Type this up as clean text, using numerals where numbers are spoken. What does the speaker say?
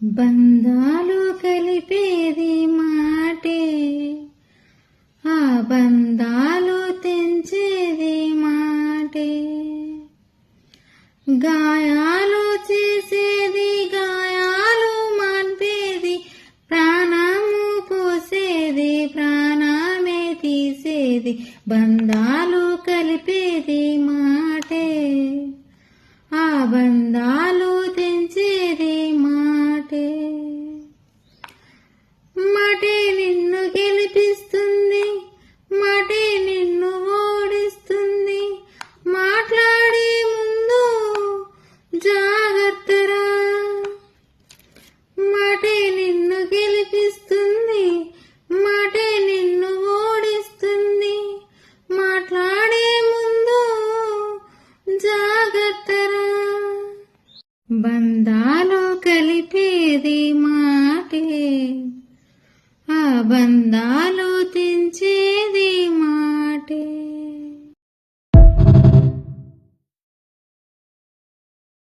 బంధాలు కలిపేది మాటే, ఆ బంధాలు తెంచేది మాటే. గాయాలు చేసేది గాయాలు మాన్పేది, ప్రాణము పోసేది ప్రాణమే తీసేది. బంధాలు కలిపేది మాటే, ఆ బంధాలు తెంచేది మాటే. మాటే నిన్ను గెలిపిస్తుంది, మాటే నిన్ను ఓడిస్తుంది. మాట్లాడే ముందు జాగ్రత్తరా, మాటే నిన్ను గెలిపిస్తుంది, మాటే నిన్ను ఓడిస్తుంది. మాట్లాడే ముందు జాగ్రత్తరా. బంధాలు కలిపేది మాటే, ఆ బంధాలు